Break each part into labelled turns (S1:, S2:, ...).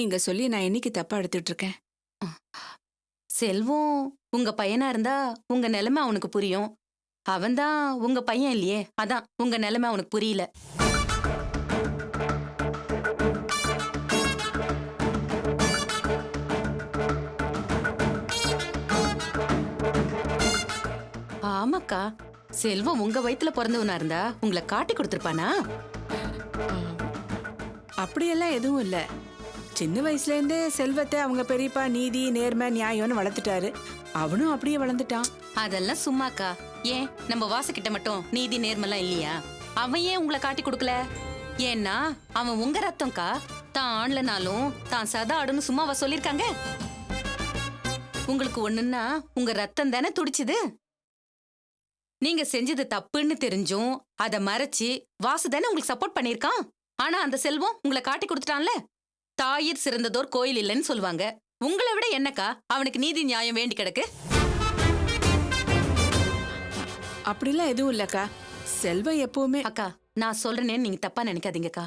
S1: நீங்க சொல்லி நான் என்னைக்கு தப்பா எடுத்துட்டு இருக்கேன்?
S2: செல்வம் உங்க பையனா இருந்தா உங்க நிலைமை அவனுக்கு புரியும். அவன்தான் உங்க பையன் இல்லையே, அதான் உங்க நிலைமை அவனுக்கு புரியல. ஆமாக்கா, செல்வம் உங்க வயித்துல பிறந்தவனா இருந்தா உங்களை காட்டி கொடுத்திருப்பானா?
S1: அப்படியெல்லாம் எதுவும் இல்ல. சின்ன வயசுல இருந்தே செல்வத்தை அவங்க பெரியப்பா நீதி நேர்மை நியாயம்னு வளர்த்துட்டாரு. அவனும் அப்படியே வளர்ந்துட்டான்.
S2: அதெல்லாம் சும்மாக்கா. ஏன் நம்ம வாசுகிட்ட மட்டும் நீதி நேர்மெல்லாம் இல்லையா? அவன் ஏன் உங்களை காட்டி கொடுக்கல? ஏன்னா அவன் உங்க ரத்தம்க்கா. தான் ஆண்லனாலும் தான் சதா ஆடுன்னு சும்மாவா சொல்லிருக்காங்க? உங்களுக்கு ஒண்ணுன்னா உங்க ரத்தம் தானே துடிச்சுது. நீங்க செஞ்சது தப்புன்னு தெரிஞ்சும் அதை மறைச்சு வாசு தானே உங்களுக்கு சப்போர்ட் பண்ணிருக்கான். ஆனா அந்த செல்வம் உங்களை காட்டி கொடுத்துட்டான்ல. தாயிற் சிறந்ததோர் கோயில் இல்லைன்னு சொல்லுவாங்க. உங்களை விட என்னக்கா அவனுக்கு நீதி நியாயம் வேண்டி கிடக்கு?
S1: அப்படிலாம் எதுவும் இல்லக்கா. செல்வம் எப்பவுமே
S2: அக்கா, நான் சொல்றேன்னு நீங்க தப்பா நினைக்காதீங்கக்கா.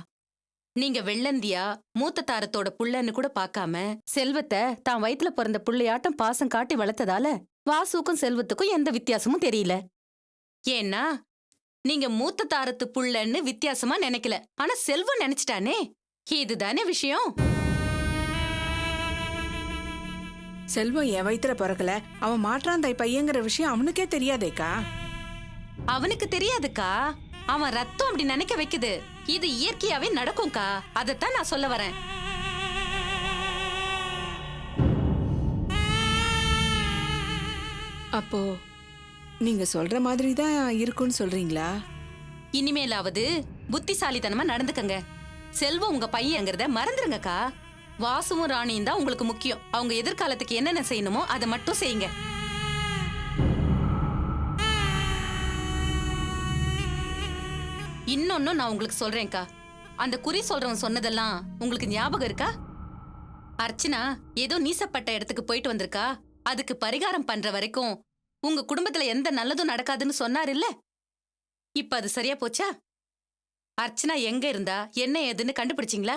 S2: நீங்க வெள்ளந்தியா மூத்த தாரத்தோட புள்ளன்னு கூட பார்க்காம செல்வத்தை தான் வயித்துல பிறந்த புள்ளையாட்டம் பாசம் காட்டி வளர்த்ததால வாசுக்கும் செல்வத்துக்கும் எந்த வித்தியாசமும் தெரியல. ஏன்னா நீங்க மூத்த தாரத்து புள்ளன்னு வித்தியாசமா நினைக்கல, ஆனா செல்வம் நினைச்சிட்டானே. இதுதானே விஷயம்.
S1: செல்வம் என் வயித்துல பிறக்கல, அவன் மாற்றான் தாய் பையங்கிற விஷயம் அவனுக்கே தெரியாதேக்கா.
S2: அவனுக்கு தெரியாதுக்கா, அவன் ரத்தம் அப்படி நினைக்க வைக்குது. இது இயற்கையாவே நடக்கும்க்கா. அதத்தான் நான் சொல்ல வரேன்.
S1: அப்போ நீங்க சொல்ற மாதிரி தான் இருக்குன்னு சொல்றீங்களா?
S2: இனிமேலாவது புத்திசாலித்தனமா நடந்துக்கங்க. செல்வம் உங்க பையங்கிறத மறந்துருங்கக்கா. வாசுவும் ராணியும் தான் உங்களுக்கு முக்கியம். அவங்க எதிர்காலத்துக்கு என்னென்ன செய்யணுமோ அதை மட்டும் செய்யுங்க. இன்னொன்னும் நான் உங்களுக்கு சொல்றேன்க்கா. அந்த குறி சொல்றவன் சொன்னதெல்லாம் உங்களுக்கு ஞாபகம் இருக்கா? அர்ச்சனா ஏதோ நீசப்பட்ட இடத்துக்கு போயிட்டு வந்திருக்கா. அதுக்கு பரிகாரம் பண்ற வரைக்கும் உங்க குடும்பத்துல எந்த நல்லதும் நடக்காதுன்னு சொன்னார் இல்ல? இப்ப அது சரியா போச்சா? அர்ச்சனா எங்க இருந்தா என்ன ஏதுன்னு கண்டுபிடிச்சிங்களா?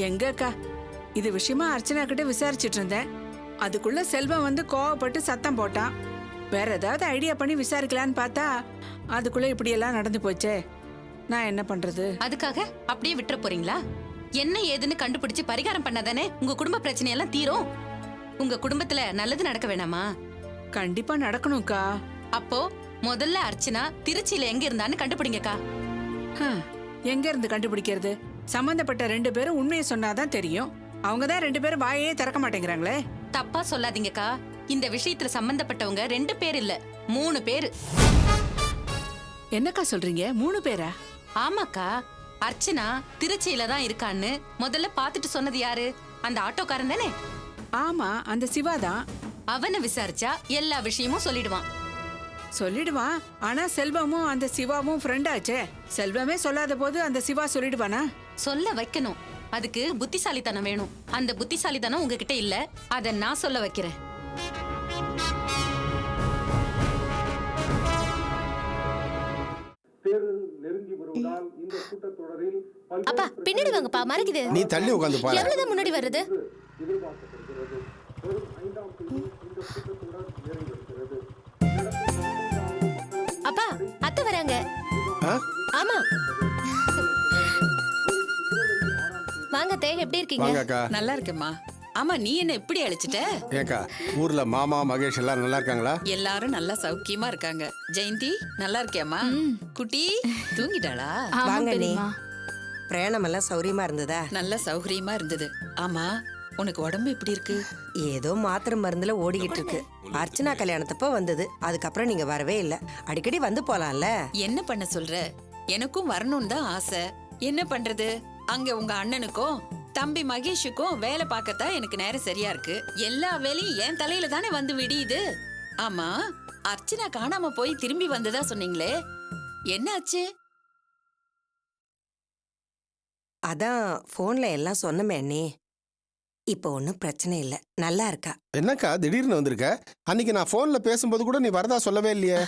S1: எங்கக்கா, இது விஷயமா அர்ச்சனா கிட்ட விசாரிச்சுட்டு இருந்தேன். அதுக்குள்ள செல்வம் வந்து கோவப்பட்டு சத்தம் போட்டான். வேற ஏதாவது ஐடியா பண்ணி விசாரிக்கலான்னு பார்த்தா அதுக்குள்ள இப்படி எல்லாம் நடந்து போச்சே. நான் என்ன பண்றது?
S2: அதுக்காக அப்படியே விட்டுற போறீங்களா? என்ன ஏதுன்னு கண்டுபிடிச்சு பரிகாரம் பண்ணாதானே உங்க குடும்ப பிரச்சனையெல்லாம் தீரும். உங்க குடும்பத்துல நல்லது நடக்க வேணாமா?
S1: கண்டிப்பா நடக்கணும்க்கா.
S2: அப்போ முதல்ல அர்ச்சனா திருச்சியில எங்க இருந்தான்னு கண்டுபிடிங்கக்கா.
S1: எங்க இருந்து கண்டுபிடிக்கிறது? சம்பந்தப்பட்ட 2 பேரும் உண்மையை சொன்னாதான் தெரியும். அவங்கதான் 2 பேரும் வாயே திறக்க மாட்டேங்கிறாங்களே.
S2: தப்பா சொல்லாதீங்கக்கா. இந்த விஷயத்துல சம்பந்தப்பட்டவங்க 2 பேர் இல்ல, 3 பேரு.
S1: என்னக்கா சொல்றீங்க? 3 பேரா?
S2: ஆமாக்கா. அர்ச்சனா திருச்சியில தான் இருக்கான்னு முதல்ல பாத்துட்டு சொன்னது யாரு? அந்த ஆட்டோக்காரன் தானே?
S1: ஆமா, அந்த சிவா தான்.
S2: அவனை விசாரிச்சா எல்லா விஷயமும் சொல்லிடுவான்.
S1: சொல்லிடுவான். ஆனா செல்வமும் அந்த சிவாவும் ஃப்ரெண்ட் ஆச்சே. செல்வமே சொல்லாத போது அந்த சிவா சொல்லிடுவானா?
S2: சொல்ல வைக்கணும். அதுக்கு புத்திசாலித்தனம் வேணும். அந்த புத்திசாலித்தனம் உங்ககிட்ட இல்ல. அத நான் சொல்ல வைக்கிறேன்.
S3: அப்பா பின்னாடி வாங்கப்பா, மறைக்குது.
S4: நீ தள்ளி உட்காந்து பாரு.
S3: எவ்வளவுதான் முன்னாடி வர்றது? அப்பா அத்தை வராங்க. ஆமா வாங்க அத்தை, எப்படி இருக்கீங்க?
S4: வாங்கக்கா.
S5: நல்லா இருக்கேம்மா. ஆமா, நீ என்ன இப்படி அழைச்சிட்ட?
S4: ஏக்கா, ஊர்ல மாமா மகேஷ் எல்லாம் நல்லா இருக்காங்களா?
S5: எல்லாரும் நல்லா சௌக்கியமா இருக்காங்க. ஜெயந்தி நல்லா இருக்கியாமா? குட்டி தூங்கிட்டாளா?
S6: வாங்க நீ. பிரயாணம் எல்லாம் சௌரியமா இருந்ததா?
S5: நல்ல சௌகரியமா இருந்தது. ஆமா, உனக்கு உடம்பு எப்படி இருக்கு?
S6: ஏதோ மாத்திரை மருந்துல ஓடிக்கிட்டு இருக்கு. அர்ச்சனா கல்யாணத்தப்ப வந்தது, அதுக்கப்புறம் நீங்க வரவே இல்ல. அடிக்கடி வந்து போலாம்ல.
S5: என்ன பண்ண சொல்ற? எனக்கும் வரணும்னு தான் ஆசை. என்ன பண்றது? அங்க உங்க அண்ணனுக்கும் தம்பி மகேஷுக்கும் வேலை பார்க்கத்தான் எனக்கு நேரம் சரியா இருக்கு. எல்லா வேலையும் என் தலையில தானே வந்து விடியுது. ஆமா, அர்ச்சனா காணாம போய் திரும்பி வந்ததா சொன்னீங்களே, என்ன ஆச்சு?
S6: அதான் போன்ல எல்லாம் சொன்னமே அண்ணி. இப்ப ஒன்னும் பிரச்சனை இல்ல, நல்லா இருக்கா.
S4: என்னக்கா திடீர்னு வந்திருக்க? அன்னைக்கு நான் போன்ல பேசும்போது கூட நீ வரதா சொல்லவே இல்லையே.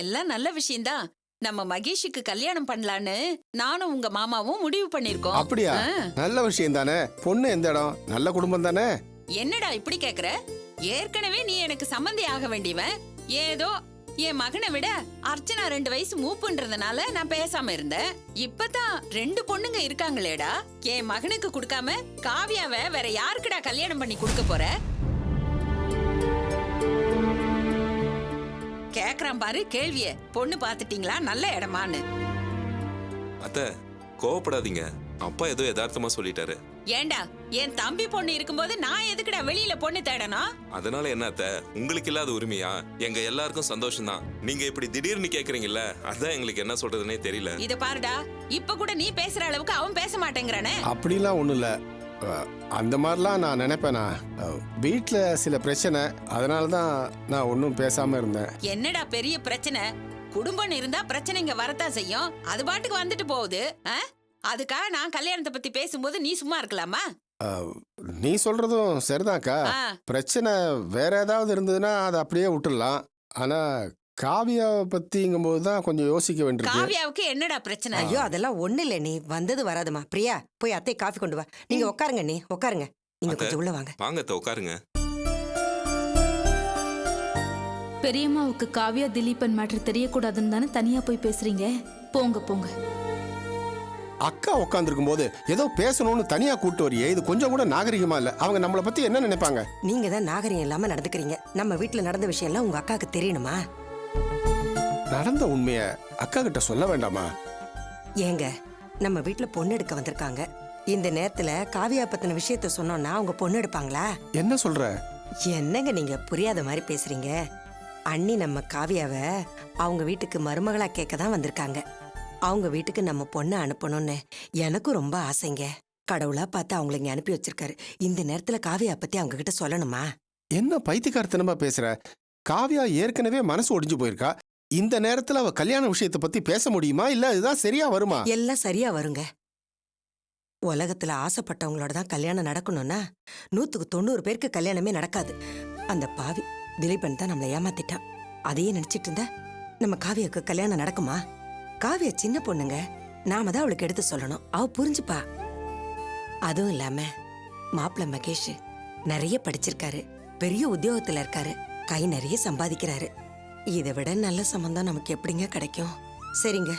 S5: எல்லாம் நல்ல விஷயம்தான். நம்ம மகேஷுக்கு கல்யாணம் பண்ணலான்னு நானும் உங்க மாமாவும் முடிவு பண்ணிருக்கோம்.
S4: அப்படியா? நல்ல விஷயம் தானே. பொண்ணு எந்த இடம்? நல்ல குடும்பம் தானே.
S5: என்னடா இப்படி கேக்குற? ஏற்கனவே நீ எனக்கு சம்மந்தி ஆக வேண்டியவன். ஏதோ என் மகனை விட அர்ச்சனா 2 வயசு மூப்புன்றதுனால நான் பேசாம இருந்தேன். இப்பதான் 2 பொண்ணுங்க இருக்காங்களேடா. என் மகனுக்கு கொடுக்காம காவியாவை வேற யாருக்குடா கல்யாணம் பண்ணி கொடுக்க போற? கேக்குறான் பாரு கேள்விய. பொண்ணு பாத்துட்டீங்களா? நல்ல இடமான்னு.
S7: அத்தை கோவப்படாதீங்க, அப்பா ஏதோ யதார்த்தமா சொல்லிட்டாரு.
S5: ஏண்டா என் தம்பி பொண்ணு இருக்கும்போது நான் எதுக்குடா வெளியில பொண்ணு தேடணும்?
S7: அதனால என்ன அத்தை, உங்களுக்கு இல்லாத உரிமையா? எங்க எல்லாருக்கும் சந்தோஷம் தான். நீங்க இப்படி திடீர்னு கேக்குறீங்கல்ல, அதான் எங்களுக்கு என்ன சொல்றதுன்னே தெரியல.
S5: இத பாருடா, இப்ப கூட நீ பேசுற அளவுக்கு அவன் பேச மாட்டேங்கிறானே.
S4: அப்படிலாம் ஒண்ணும் இல்ல. அந்த மாதிரிலாம் நான் நினைப்பேனா? வீட்டுல சில பிரச்சனை, அதனால தான் நான் ஒன்றும் பேசாம இருந்தேன்.
S5: என்னடா பெரிய பிரச்சனை? குடும்பம் இருந்தா பிரச்சனைங்க வரத்தான் செய்யும். அது பாட்டுக்கு வந்துட்டு போகுது. அதுக்காக நான் கல்யாணத்தை பத்தி பேசும்போது நீ சும்மா இருக்கலாமா?
S4: நீ சொல்றதும் சரிதான்க்கா. பிரச்சனை வேற ஏதாவது இருந்ததுன்னா அதை அப்படியே விட்டுடலாம். ஆனா காவியாவை பத்திங்கும்போது தான் கொஞ்சம் யோசிக்க வேண்டியிருக்கு.
S5: காவியாவுக்கு என்னடா பிரச்சனை?
S6: ஐயோ அதெல்லாம் ஒண்ணு இல்ல, நீ வந்தது வராதுமா. பிரியா போய் அத்தை காஃபி கொண்டு வா. நீங்க உட்காருங்க, நீ உட்காருங்க. நீங்க
S7: அத்தை,
S6: கொஞ்சம் உள்ள வாங்க.
S7: வாங்க அத்தை உட்காருங்க.
S8: பெரியம்மாவுக்கு காவியா திலீபன் மேட்டர் தெரியக்கூடாதுன்னு தானே தனியா போய் பேசுறீங்க? போங்க போங்க.
S4: அக்கா உட்காந்துருக்கும் போது ஏதோ பேசணும்னு தனியா கூட்டு வரியே, இது கொஞ்சம் கூட நாகரிகமா இல்ல. அவங்க நம்மளை பத்தி என்ன நினைப்பாங்க?
S6: நீங்க தான் நாகரிகம் இல்லாம நடந்துக்கிறீங்க. நம்ம வீட்டுல நடந்த விஷயம் எல்லாம் உங்க அக்காவுக்கு தெரியணுமா?
S4: நடந்த உண்மைய அக்கா கிட்ட சொல்ல வேண்டாமா?
S6: ஏங்க, நம்ம வீட்டுல பொண்ணு எடுக்க வந்திருக்காங்க. இந்த நேரத்துல காவியா பத்தின விஷயத்த சொன்னோம்னா அவங்க பொண்ணு எடுப்பாங்களா?
S4: என்ன சொல்ற?
S6: என்னங்க நீங்க புரியாத மாதிரி பேசுறீங்க. அண்ணி நம்ம காவியாவை அவங்க வீட்டுக்கு மருமகளா கேட்க தான் வந்திருக்காங்க. அவங்க வீட்டுக்கு நம்ம பொண்ணை அனுப்பணும்னு எனக்கும் ரொம்ப ஆசைங்க. கடவுளா பார்த்து அவங்களை இங்க அனுப்பி வச்சிருக்காரு. இந்த நேரத்துல காவியா பத்தி அவங்க கிட்ட சொல்லணுமா?
S4: என்ன பைத்தியக்காரத்தனமா பேசுற? காவியா ஏற்கனவே மனசு ஒடிஞ்சு போயிருக்கா. இந்த நேரத்துல அவ கல்யாண விஷயத்தை பத்தி பேச முடியுமா? இல்ல இதுதான் சரியா வருமா?
S6: எல்லாம் சரியா வருங்க. உலகத்துல ஆசைப்பட்டவங்களோட தான் கல்யாணம் நடக்கணும்னா 100க்கு 90 பேருக்கு கல்யாணமே நடக்காது. அந்த பாவி திலீபன் தான் நம்மளை ஏமாத்திட்டான். அதையே நினைச்சிட்டு இருந்தா நம்ம காவியாவுக்கு கல்யாணம் நடக்குமா? காவியா சின்ன பொண்ணுங்க, நாம தான் அவளுக்கு எடுத்து சொல்லணும். அவ புரிஞ்சுப்பா. அதுவும் இல்லாம மாப்பிள்ள மகேஷ் நிறைய படிச்சிருக்காரு, பெரிய உத்தியோகத்துல இருக்காரு, கை நிறைய சம்பாதிக்கிறாரு. இதை விட நல்ல சம்பந்தம் நமக்கு எப்படிங்க கிடைக்கும்? சரிங்க,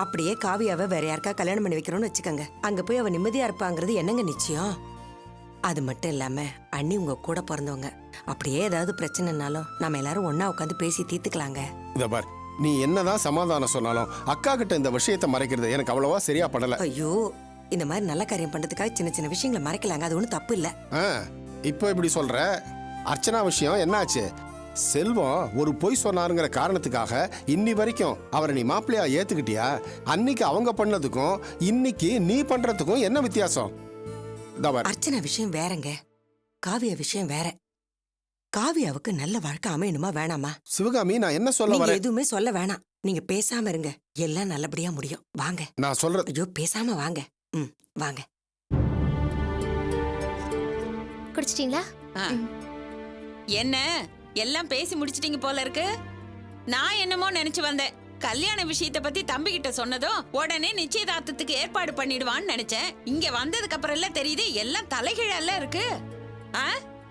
S6: அப்படியே காவியாவை வேற யாருக்கா கல்யாணம் பண்ணி வைக்கிறோம்னு வச்சுக்கோங்க. அங்க போய் அவ நிம்மதியா இருப்பாங்கிறது என்னங்க நிச்சயம்? அது மட்டும் இல்லாம அண்ணி உங்க கூட பிறந்தவங்க. அப்படியே ஏதாவது பிரச்சனைனாலும் நம்ம எல்லாரும் ஒன்னா உட்காந்து பேசி தீர்த்துக்கலாங்க.
S4: இத பார், நீ என்னதான் சமாதானம் சொன்னாலும் அக்கா கிட்ட இந்த விஷயத்தை மறைக்கிறது எனக்கு அவ்வளவா சரியா படல.
S6: ஐயோ, இந்த மாதிரி நல்ல காரியம் பண்றதுக்காக சின்ன சின்ன விஷயங்களை மறைக்கலாங்க. அது ஒண்ணும் தப்பு இல்ல.
S4: இப்போ இப்படி சொல்ற. அர்ச்சனா விஷயம் என்னாச்சு? செல்வம் ஒரு பொய் சொன்னாருங்கிற காரணத்துக்காக இன்னி வரைக்கும் அவரை நீ மாப்பிள்ளையா ஏத்துக்கிட்டியா? அன்னைக்கு அவங்க பண்ணதுக்கும் இன்னைக்கு நீ பண்றதுக்கும் என்ன வித்தியாசம்?
S6: அர்ச்சனா விஷயம் வேறங்க, காவியா விஷயம் வேற. காவியாவுக்கு நல்ல வாழ்க்கை அமையணுமா வேணாமா?
S4: சிவகாமி, நான் என்ன சொல்ல
S6: நீங்க
S4: வரேன்?
S6: எதுவுமே சொல்ல வேணாம். நீங்க பேசாம இருங்க, எல்லாம் நல்லபடியா முடியும். வாங்க.
S4: நான் சொல்றது.
S6: ஐயோ பேசாம வாங்க. வாங்க.
S3: குடிச்சிட்டீங்களா?
S5: என்ன எல்லாம் பேசி முடிச்சிட்டீங்க போல இருக்கு. நான் என்னமோ நினைச்சு வந்தேன். கல்யாண விஷயத்தை பத்தி தம்பி கிட்ட சொன்னதும் உடனே நிச்சயதார்த்தத்துக்கு ஏற்பாடு பண்ணிடுவான்னு நினைச்சேன். இங்க வந்ததுக்கு அப்புறம் எல்லாம் தெரியுது எல்லாம் தலைகீழல்ல இருக்கு.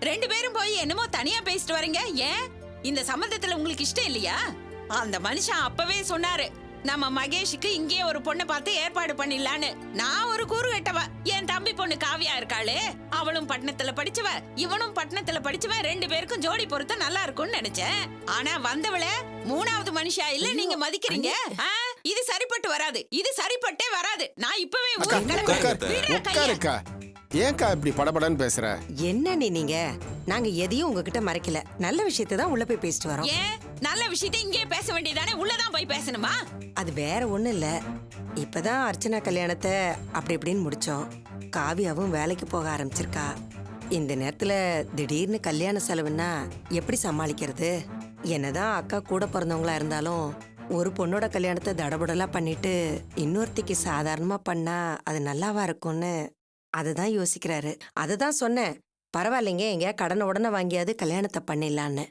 S5: 2 பேரும் போய் என்னமோ தனியா பேசிட்டு வரீங்க. ஏன் இந்த சம்பந்தத்துல உங்களுக்கு இஷ்டம் இல்லையா? அந்த மனுஷன் அப்பவே சொன்னாரு, நம்ம மகேஷுக்கு இங்கே ஒரு பொண்ணை பார்த்து ஏற்பாடு பண்ணிடலான்னு. நான் ஒரு கூறு கட்டவ. என் தம்பி பொண்ணு காவியா இருக்காளே, அவளும் பட்டணத்துல படிச்சவ, இவனும் பட்டணத்துல படிச்சவ, 2 பேருக்கும் ஜோடி பொருத்தம் நல்லா இருக்கும்னு நினைச்சேன். ஆனா வந்தவள 3வது மனுஷா இல்ல நீங்க மதிக்கிறீங்க. இது சரிப்பட்டு வராது. இது சரிப்பட்டே வராது. நான் இப்பவே
S4: உட்காருக்கா. ஏன்க்கா இப்படி படபடன்னு பேசுற?
S6: என்ன நீங்க? நாங்க எதையும் உங்ககிட்ட மறைக்கல. நல்ல விஷயத்தை தான் உள்ள போய் பேசிட்டு வரோம்.
S5: ஏன் நல்ல விஷயத்தை இங்கே பேச வேண்டியதானே? உள்ளதான் போய் பேசணுமா?
S6: அது வேற ஒண்ணும் இல்ல. இப்பதான் அர்ச்சனா கல்யாணத்தை அப்படி இப்படின்னு முடிச்சோம். காவியாவும் வேலைக்கு போக ஆரம்பிச்சிருக்கா. இந்த நேரத்துல திடீர்னு கல்யாண செலவுன்னா எப்படி சமாளிக்கிறது? என்னதான் அக்கா கூட பிறந்தவங்களா இருந்தாலும் ஒரு பொண்ணோட கல்யாணத்தை தடபுடலா பண்ணிட்டு இன்னொருத்திக்கு சாதாரணமா பண்ணா அது நல்லாவா இருக்கும்னு அதுதான் யோசிக்கிறாரு. அதுதான் சொன்னேன், பரவாயில்லைங்க, எங்க கடனை உடனே வாங்கியாவது கல்யாணத்தை பண்ணிடலான்னு.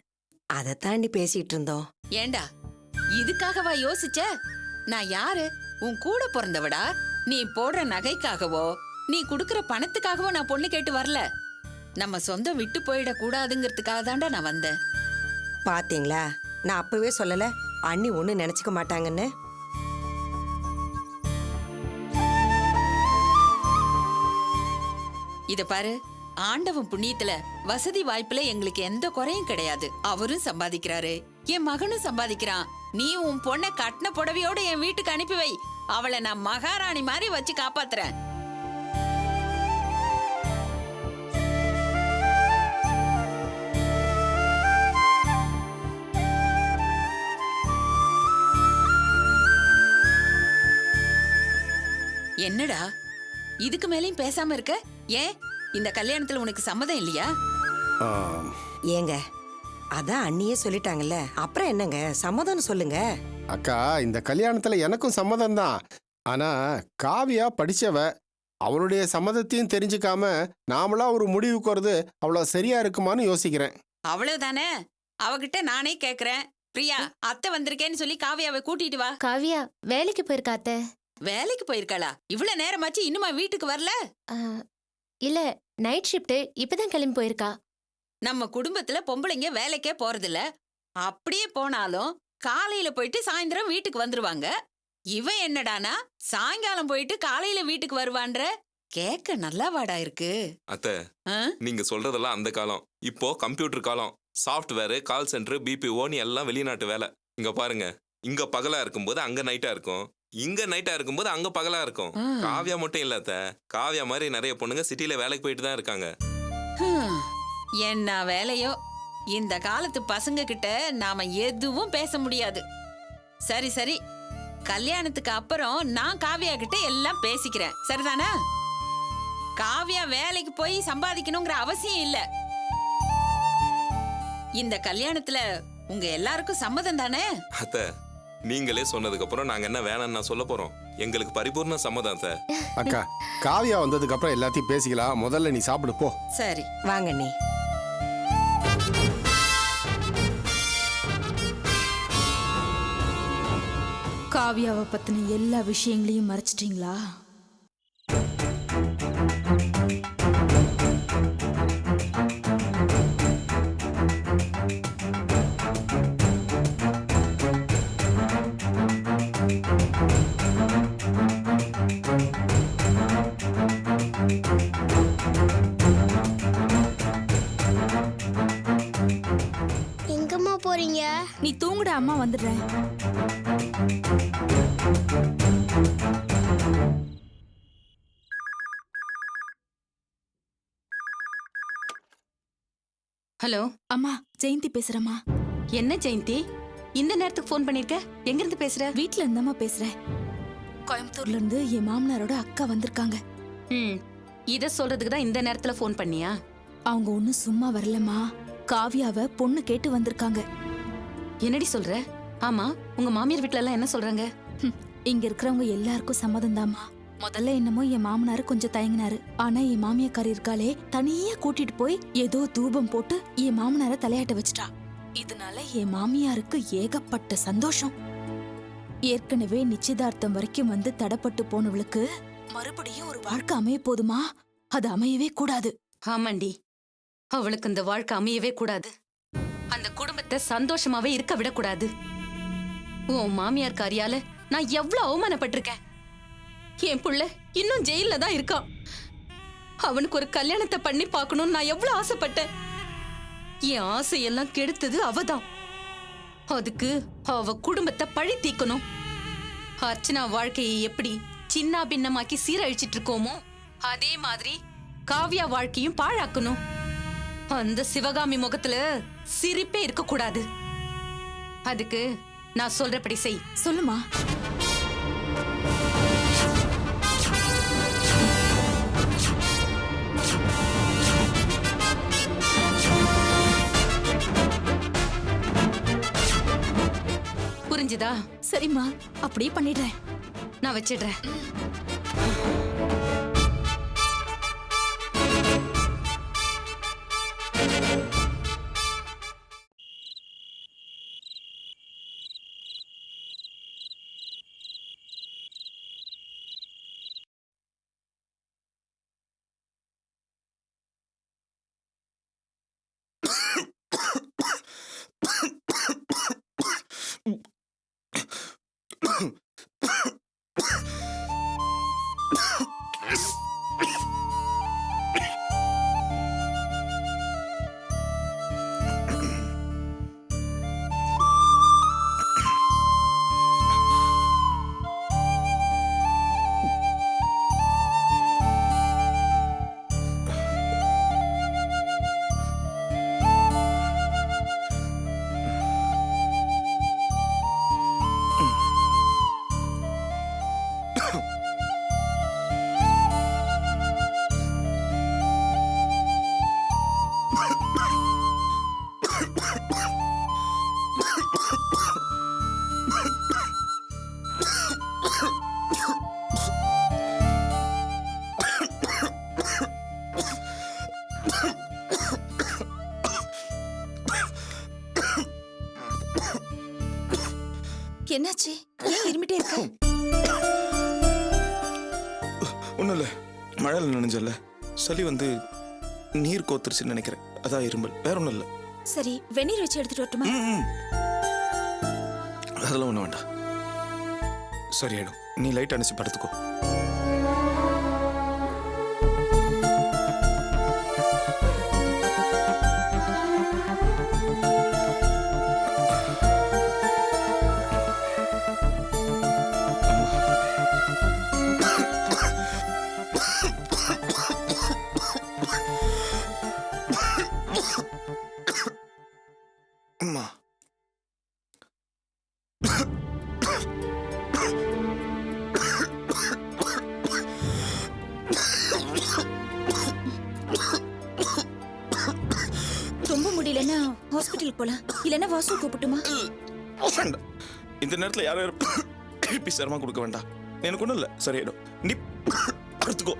S6: அதை தாண்டி பேசிட்டு இருந்தோம்.
S5: ஏண்டா இதுக்காகவா யோசிச்ச? நான் யாரு? உன் கூட பிறந்தவடா. நீ போடுற நகைக்காகவோ நீ குடுக்கற பணத்துக்காகவோ நான் பொண்ணு கேட்டு வரல. நம்ம சொந்தம் விட்டு போயிட கூடாதுங்கிறதுக்காக தான்டா நான் வந்தேன்.
S6: பாத்தீங்களா, நான் அப்பவே சொல்லல அண்ணி ஒண்ணு நினைச்சுக்க மாட்டாங்கன்னு.
S5: இத பாரு, ஆண்டவன் புண்ணியத்துல வசதி வாய்ப்புல எங்களுக்கு எந்த குறையும் கிடையாது. அவரும் சம்பாதிக்கிறாரு, என் மகனும் சம்பாதிக்கிறான். நீ உன் பொண்ணை கட்டின புடவையோட என் வீட்டுக்கு அனுப்பி வை. அவளை நான் மகாராணி மாதிரி வச்சு காப்பாத்துறேன். என்னடா இதுக்கு மேலயும் பேசாம இருக்க? ஏன் இந்த கல்யாணத்துல உனக்கு சம்மதம் இல்லையா?
S6: ஏங்க, அதான் அண்ணியே சொல்லிட்டாங்கல்ல, அப்புறம் என்னங்க சம்மதம்னு சொல்லுங்க.
S4: அக்கா, இந்த கல்யாணத்துல எனக்கும் சம்மதம் தான். ஆனா காவியா படிச்சவ, அவளுடைய சம்மதத்தையும் தெரிஞ்சுக்காம நாமளா ஒரு முடிவுக்கு வருது அவ்வளவு சரியா இருக்குமான்னு யோசிக்கிறேன்.
S5: அவ்வளவுதானே, அவகிட்ட நானே கேக்குறேன். பிரியா, அத்தை வந்திருக்கேன்னு சொல்லி காவியாவை கூட்டிட்டு வா.
S3: காவியா வேலைக்கு போயிருக்கா அத்தை.
S5: வேலைக்கு போயிருக்காளா? இவ்வளவு நேரமாச்சு இன்னுமா வீட்டுக்கு வரல?
S3: ஆ, இல்ல நைட் ஷிஃப்ட் இப்பதான் கிளம்பி போயிருக்கா.
S5: நம்ம குடும்பத்துல பொம்பளைங்க வேலைக்கே போறதில்ல. அப்படியே போனாலும் காலையில போயிட்டு சாயந்தரம் வீட்டுக்கு வந்துருவாங்க. இவன் என்னடானா சாயங்காலம் போயிட்டு காலையில வீட்டுக்கு வருவான்ற. கேட்க நல்லா வாடா இருக்கு.
S7: அத்தை,
S5: ஆ?
S7: நீங்க சொல்றதெல்லாம் அந்த காலம். இப்போ கம்ப்யூட்டர் காலம். சாஃப்ட்வேர், கால் சென்டர், பிபிஓன்னு எல்லாம் வெளிநாட்டு வேலை. இங்க பாருங்க, இங்க பகலா இருக்கும்போது அங்க நைட்டா இருக்கும், இங்க நைட்டா இருக்கும்போது அங்க பகலா இருக்கும். காவியா மட்டும் இல்ல அத்தை, காவியா மாதிரி நிறைய பொண்ணுங்க சிட்டில வேலைக்கு போயிட்டு தான் இருக்காங்க.
S5: ஹம், என்ன வேலையோ. இந்த காலத்து பசங்க கிட்ட நாம எதுவும் பேச முடியாது. சரி சரி, கல்யாணத்துக்கு அப்புறம் நான் காவியா கிட்ட எல்லாம் பேசிக்கிறேன். சரிதானா? காவியா வேலைக்கு போய் சம்பாதிக்கணுங்கிற அவசியம் இல்ல. இந்த கல்யாணத்துல உங்க எல்லாருக்கும் சம்மதம் தானே?
S7: அத்தை, நீங்களே சொன்னதுக்கு அப்புறம் நாங்க என்ன வேணாம்னு நான் சொல்ல போறோம். எங்களுக்கு பரிபூர்ண சம்மதம் அத்தை.
S4: அக்கா, காவியா வந்ததுக்கு அப்புறம் எல்லாத்தையும் பேசிக்கலாம். முதல்ல நீ சாப்பிடு போ.
S5: சரி
S6: வாங்க அண்ணி.
S8: காவியாவை பத்தின எல்லா விஷயங்களையும் மறைச்சிட்டீங்களா?
S3: எங்கம்மா போறீங்க?
S8: நீ தூங்குட, அம்மா வந்துடுறேன்.
S2: ஹலோ
S8: அம்மா, ஜெயந்தி பேசுறேம்மா.
S2: என்ன ஜெயந்தி, இந்த நேரத்துக்கு ஃபோன் பண்ணிருக்க? எங்க இருந்து பேசுற?
S8: வீட்ல இருந்தாம்மா பேசுறேன். கோயம்புத்தூர்ல இருந்து என் மாமனாரோட அக்கா வந்திருக்காங்க.
S2: ம், இத சொல்றதுக்கு தான் இந்த நேரத்துல ஃபோன் பண்ணியா?
S8: அவங்க ஒன்னும் சும்மா வரலம்மா, காவியாவை பொண்ணு கேட்டு வந்திருக்காங்க.
S2: என்னடி சொல்ற? ஆமா, உங்க மாமியார் வீட்ல எல்லாம் என்ன சொல்றாங்க?
S8: இங்க இருக்கிறவங்க எல்லாருக்கும் சம்மதம் தாம்மா. முதல்ல என்னமோ என் மாமனாரு கொஞ்சம் தயங்கினாரு. ஆனா என் மாமியாக்காரி இருக்காளே, தனியா கூட்டிட்டு போய் ஏதோ தூபம் போட்டு என் மாமனார தலையாட்ட வச்சுட்டா. இதனால என் மாமியாருக்கு ஏகப்பட்ட சந்தோஷம். ஏற்கனவே நிச்சயதார்த்தம் வரைக்கும் வந்து தடப்பட்டு போனவளுக்கு மறுபடியும் ஒரு வாழ்க்கை அமைய போதுமா? அது அமையவே கூடாது.
S2: ஆமாண்டி, அவளுக்கு இந்த வாழ்க்கை அமையவே கூடாது. அந்த குடும்பத்தை சந்தோஷமாவே இருக்க விடக்கூடாது. உன் மாமியார் காரியால நான் எவ்வளவு அவமானப்பட்டிருக்கேன். என் புள்ள இன்னும் ஜெயில தான் இருக்கான். அவனுக்கு ஒரு கல்யாணத்தை பண்ணி பார்க்கணும்னு நான் எவ்வளவு ஆசைப்பட்டேன். என் ஆசையெல்லாம் கெடுத்தது அவதான். அதுக்கு அவ குடும்பத்தை பழி தீக்கணும். அர்ச்சனா வாழ்க்கையை எப்படி சின்ன பின்னமாக்கி சீரழிச்சிட்டு இருக்கோமோ அதே மாதிரி காவியா வாழ்க்கையும் பாழாக்கணும். அந்த சிவகாமி முகத்துல சிரிப்பே இருக்க கூடாது. அதுக்கு நான் சொல்றபடி செய்.
S8: சொல்லுமா.
S2: புரிஞ்சுதா?
S8: சரிம்மா, அப்படியே பண்ணிடுறேன்.
S2: நான் வச்சிடுறேன்.
S8: என்னாச்சு? ஏன் இருமிட்டே இருக்க?
S9: ஒன்றும் இல்லை, மழையில் நனைஞ்சல சளி வந்து நீர் கோத்துருச்சுன்னு நினைக்கிறேன். அதான் இருமல், வேற ஒன்றும் இல்லை.
S8: சரி, வெந்நீர் வச்சு எடுத்துட்டு வரட்டுமா?
S9: அதெல்லாம் ஒன்றும் வேண்டாம், சரியாயிடும். நீ லைட் அணைச்சி படுத்துக்கோ. அம்மா,
S8: ரொம்ப முடியலன்னா ஹாஸ்பிட்டல் போலாம். இல்லைன்னா வாசு கூப்பிட்டுமா?
S9: வேண்டாம், இந்த நேரத்தில் யாரும் சிரமம் கொடுக்க வேண்டாம். எனக்கு ஒன்றும் இல்லை, சரியாயிடும். நீ படுத்துக்கோ.